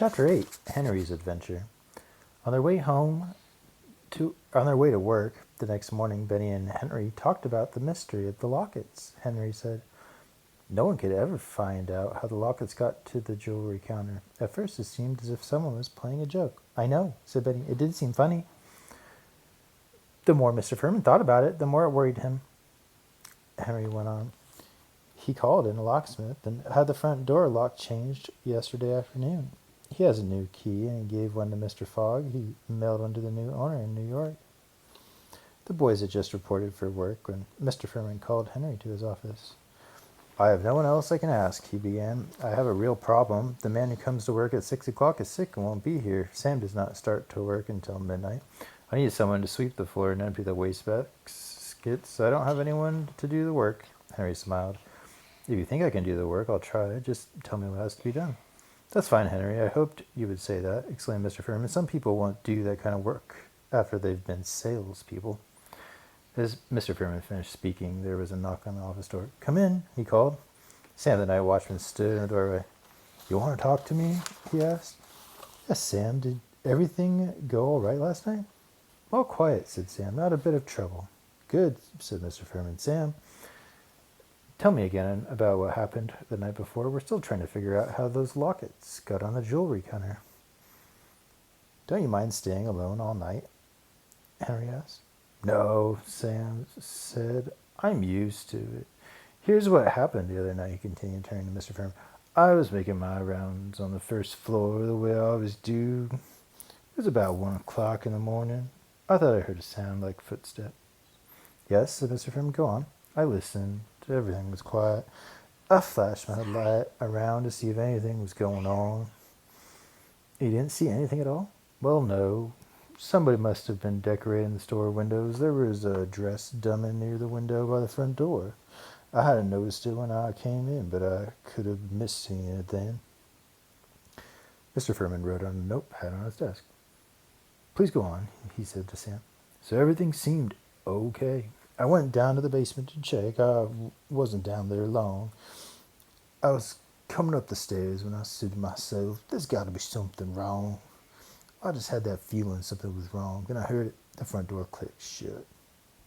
Chapter 8, Henry's Adventure. On their way to work the next morning, Benny and Henry talked about the mystery of the lockets. Henry said, "No one could ever find out how the lockets got to the jewelry counter. At first it seemed as if someone was playing a joke." "I know," said Benny. "It did seem funny." The more Mr. Furman thought about it, the more it worried him. Henry went on. "He called in a locksmith and had the front door lock changed yesterday afternoon. He has a new key, and he gave one to Mr. Fogg. He mailed one to the new owner in New York." The boys had just reported for work when Mr. Furman called Henry to his office. "I have no one else I can ask," he began. "I have a real problem. The man who comes to work at 6 o'clock is sick and won't be here. Sam does not start to work until midnight. I need someone to sweep the floor and empty the wastebaskets. I don't have anyone to do the work." Henry smiled. "If you think I can do the work, I'll try. Just tell me what has to be done." "That's fine, Henry. I hoped you would say that," exclaimed Mr. Furman. "Some people won't do that kind of work after they've been salespeople." As Mr. Furman finished speaking, there was a knock on the office door. "Come in," he called. Sam, the night watchman, stood in the doorway. "You want to talk to me?" he asked. "Yes, Sam. Did everything go all right last night?" "All quiet," said Sam. "Not a bit of trouble." "Good," said Mr. Furman. "Sam, tell me again about what happened the night before. We're still trying to figure out how those lockets got on the jewelry counter." "Don't you mind staying alone all night?" Henry asked. "No," Sam said. "I'm used to it. Here's what happened the other night," he continued, turning to Mr. Furman. "I was making my rounds on the first floor the way I always do. It was about 1 o'clock in the morning. I thought I heard a sound like footsteps." "Yes," said Mr. Furman. "Go on." "I listened. Everything was quiet. I flashed my light around to see if anything was going on." "You didn't see anything at all?" "Well, no. Somebody must have been decorating the store windows. There was a dressed dummy near the window by the front door. I hadn't noticed it when I came in, but I could have missed seeing it then." Mr. Furman wrote on a notepad on his desk. "Please go on," he said to Sam. "So everything seemed okay. I went down to the basement to check. I wasn't down there long. I was coming up the stairs when I said to myself, there's got to be something wrong. I just had that feeling something was wrong. Then I heard it. The front door click shut. It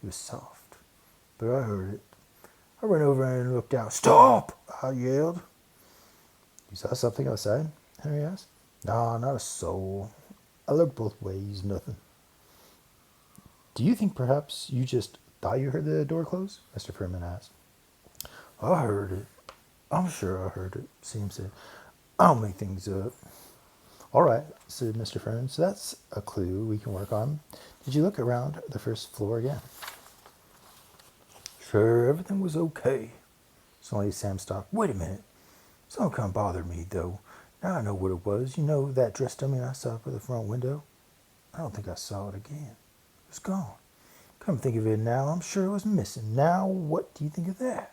was soft, but I heard it. I ran over and looked out. 'Stop!' I yelled." "You saw something outside?" Henry asked. "Nah, not a soul. I looked both ways. Nothing." "Do you think perhaps you just thought you heard the door close?" Mr. Furman asked. "I heard it. I'm sure I heard it," Sam said. "I don't make things up." "All right," said Mr. Furman. "So that's a clue we can work on. Did you look around the first floor again?" "Sure, everything was okay." Suddenly Sam stopped. "Wait a minute. Something kind of bothered me, though. Now I know what it was. You know that dress dummy I saw by the front window? I don't think I saw it again. It was gone. Come think of it now, I'm sure it was missing. Now what do you think of that?"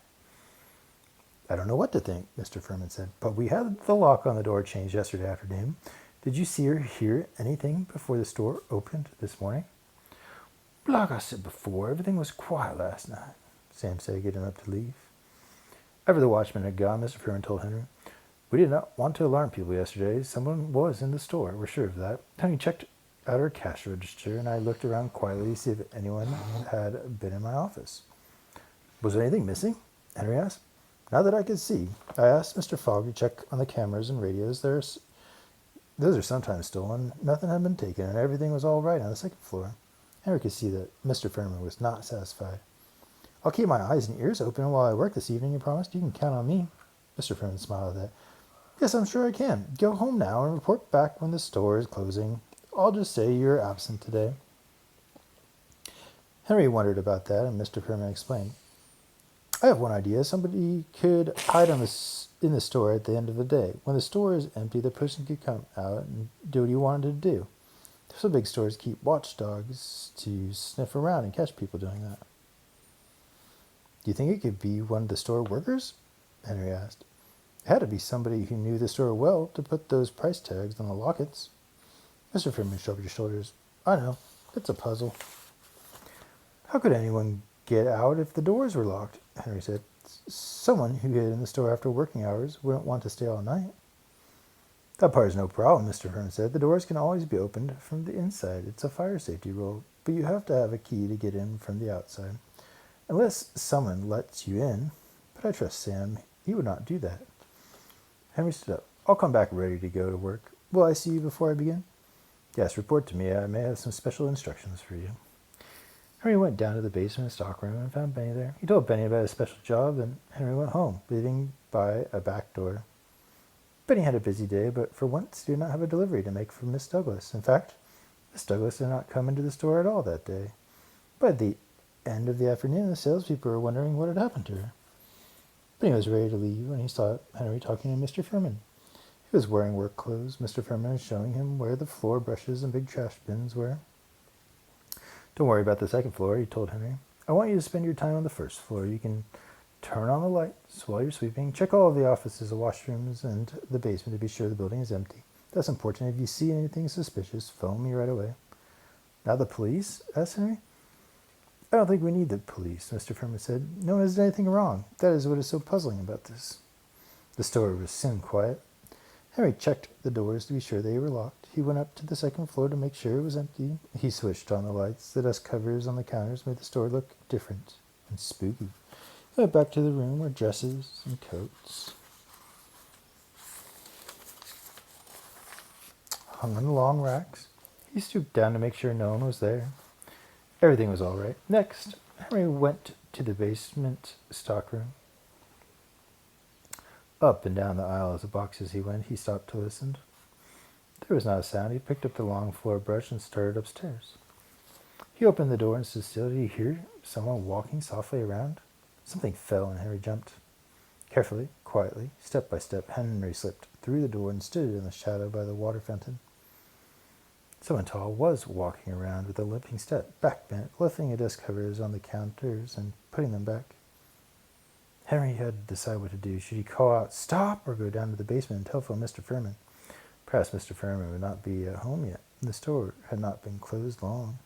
"I don't know what to think," Mr. Furman said. "But we had the lock on the door changed yesterday afternoon. Did you see or hear anything before the store opened this morning?" "Like I said before, everything was quiet last night," Sam said, getting up to leave. After the watchman had gone, Mr. Furman told Henry, "We did not want to alarm people yesterday. Someone was in the store. We're sure of that. Henry checked out our cash register, and I looked around quietly to see if anyone had been in my office." "Was there anything missing?" Henry asked. "Not that I could see. I asked Mr. Fogg to check on the cameras and radios. Those are sometimes stolen. Nothing had been taken, and everything was all right on the second floor." Henry could see that Mr. Furman was not satisfied. "I'll keep my eyes and ears open while I work this evening, you promised. You can count on me." Mr. Furman smiled at that. "Yes, I'm sure I can. Go home now and report back when the store is closing. I'll just say you're absent today." Henry wondered about that, and Mr. Furman explained. "I have one idea. Somebody could hide in the store at the end of the day. When the store is empty, the person could come out and do what he wanted to do. Some big stores keep watchdogs to sniff around and catch people doing that." "Do you think it could be one of the store workers?" Henry asked. "It had to be somebody who knew the store well to put those price tags on the lockets." Mr. Furman shrugged his shoulders. "I know. It's a puzzle." "How could anyone get out if the doors were locked?" Henry said. "Someone who hid in the store after working hours wouldn't want to stay all night." That part is no problem, Mr. Furman said. The doors can always be opened from the inside. It's a fire safety rule, but you have to have a key to get in from the outside. Unless someone lets you in. But I trust Sam. He would not do that. Henry stood up. I'll come back ready to go to work. Will I see you before I begin? Yes, report to me. I may have some special instructions for you. Henry went down to the basement stockroom and found Benny there. He told Benny about his special job, and Henry went home, leaving by a back door. Benny had a busy day, but for once he did not have a delivery to make for Miss Douglas. In fact, Miss Douglas did not come into the store at all that day. By the end of the afternoon, the salespeople were wondering what had happened to her. Benny was ready to leave when he saw Henry talking to Mr. Furman. He was wearing work clothes. Mr. Furman was showing him where the floor brushes and big trash bins were. Don't worry about the second floor, he told Henry. I want you to spend your time on the first floor. You can turn on the lights while you're sweeping. Check all of the offices, the washrooms, and the basement to be sure the building is empty. That's important. If you see anything suspicious, phone me right away. Now the police? Asked Henry. I don't think we need the police, Mr. Furman said. No one has done anything wrong. That is what is so puzzling about this. The store was soon quiet. Henry checked the doors to be sure they were locked. He went up to the second floor to make sure it was empty. He switched on the lights. The dust covers on the counters made the store look different and spooky. He went back to the room where dresses and coats hung on the long racks. He stooped down to make sure no one was there. Everything was all right. Next, Henry went to the basement stockroom. Up and down the aisles of boxes he went. He stopped to listen. There was not a sound. He picked up the long floor brush and started upstairs. He opened the door and stood still. Did he hear someone walking softly around? Something fell and Henry jumped. Carefully, quietly, step by step, Henry slipped through the door and stood in the shadow by the water fountain. Someone tall was walking around with a limping step, back bent, lifting the desk covers on the counters and putting them back. Henry had to decide what to do. Should he call out, stop, or go down to the basement and telephone Mr. Furman? Perhaps Mr. Furman would not be at home yet. The store had not been closed long.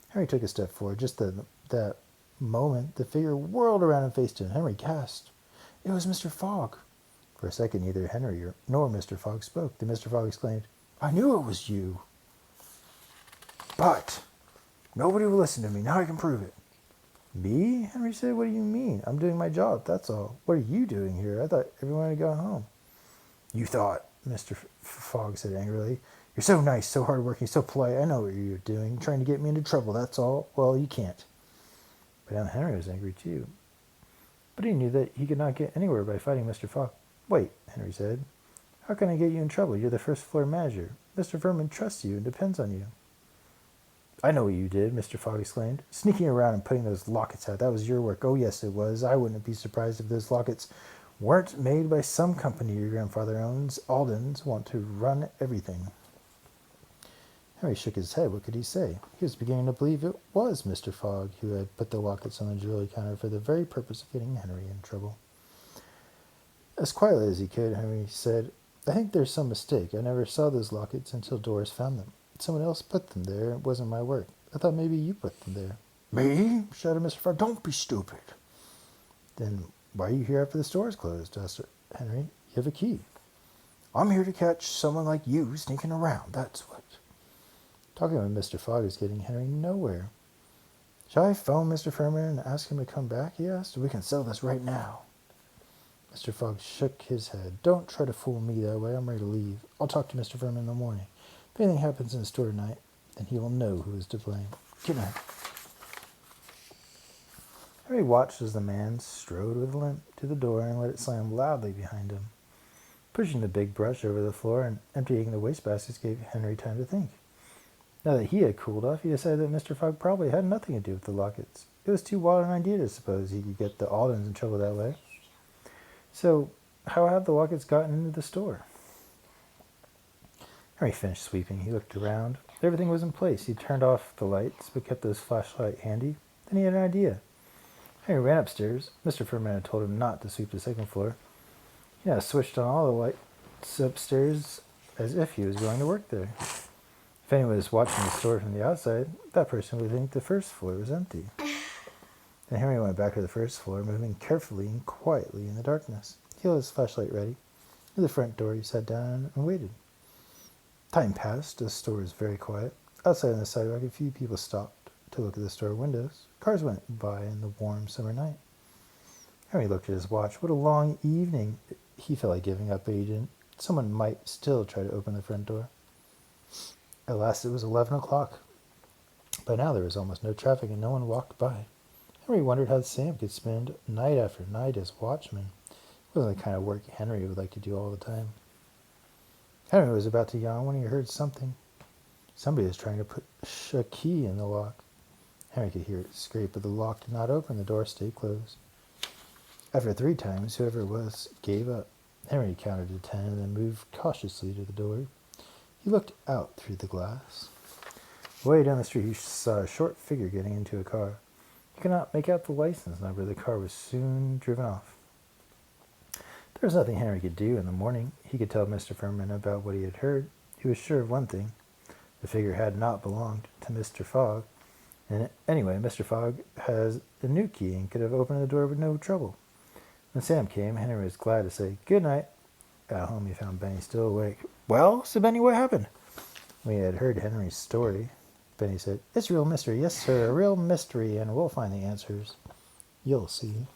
Henry took a step forward. Just that moment, the figure whirled around and faced him. Henry gasped. It was Mr. Fogg. For a second, neither Henry nor Mr. Fogg spoke. Then Mr. Fogg exclaimed, I knew it was you. But nobody will listen to me. Now I can prove it. Me? Henry said. What do you mean? I'm doing my job, that's all. What are you doing here? I thought everyone had gone home. You thought, Mr. Fogg said angrily. You're so nice, so hardworking, so polite. I know what you're doing, trying to get me into trouble, that's all. Well, you can't. But now Henry was angry too. But he knew that he could not get anywhere by fighting Mr. Fogg. Wait, Henry said. How can I get you in trouble? You're the first floor manager. Mr. Furman trusts you and depends on you. I know what you did, Mr. Fogg exclaimed. Sneaking around and putting those lockets out. That was your work. Oh, yes, it was. I wouldn't be surprised if those lockets weren't made by some company your grandfather owns. Aldens want to run everything. Henry shook his head. What could he say? He was beginning to believe it was Mr. Fogg who had put the lockets on the jewelry counter for the very purpose of getting Henry in trouble. As quietly as he could, Henry said, I think there's some mistake. I never saw those lockets until Doris found them. Someone else put them there. It wasn't my work. I thought maybe you put them there. Me? Shouted Mr. Fogg. Don't be stupid. Then why are you here after the store is closed? Asked Henry. You have a key. I'm here to catch someone like you sneaking around. That's what. Talking with Mr. Fogg is getting Henry nowhere. Shall I phone Mr. Furman and ask him to come back? He asked. We can settle this right now. Mr. Fogg shook his head. Don't try to fool me that way. I'm ready to leave. I'll talk to Mr. Furman in the morning. If anything happens in the store tonight, then he will know who is to blame. Good night. Harry watched as the man strode with a limp to the door and let it slam loudly behind him. Pushing the big brush over the floor and emptying the wastebaskets gave Henry time to think. Now that he had cooled off, he decided that Mr. Fogg probably had nothing to do with the lockets. It was too wild an idea to suppose he could get the Aldens in trouble that way. So, how had the lockets gotten into the store? Harry finished sweeping. He looked around. Everything was in place. He turned off the lights, but kept his flashlight handy. Then he had an idea. Harry ran upstairs. Mr. Furman had told him not to sweep the second floor. He now switched on all the lights upstairs as if he was going to work there. If anyone was watching the store from the outside, that person would think the first floor was empty. Then Harry went back to the first floor, moving carefully and quietly in the darkness. He held his flashlight ready. Near the front door, he sat down and waited. Time passed. The store was very quiet. Outside on the sidewalk, a few people stopped to look at the store windows. Cars went by in the warm summer night. Henry looked at his watch. What a long evening. He felt like giving up, but he didn't. Someone might still try to open the front door. At last it was 11 o'clock. By now there was almost no traffic and no one walked by. Henry wondered how Sam could spend night after night as watchman. It wasn't the kind of work Henry would like to do all the time. Henry was about to yawn when he heard something. Somebody was trying to push a key in the lock. Henry could hear it scrape, but the lock did not open. The door stayed closed. After 3 times, whoever it was gave up. Henry counted to 10 and then moved cautiously to the door. He looked out through the glass. Way down the street, he saw a short figure getting into a car. He could not make out the license number. The car was soon driven off. There was nothing Henry could do in the morning. He could tell Mr. Furman about what he had heard. He was sure of one thing. The figure had not belonged to Mr. Fogg. And anyway, Mr. Fogg has a new key and could have opened the door with no trouble. When Sam came, Henry was glad to say, "Good night." At home, he found Benny still awake. "Well," said Benny, "what happened?" When he had heard Henry's story, Benny said, "It's a real mystery. Yes, sir, a real mystery, and we'll find the answers. You'll see."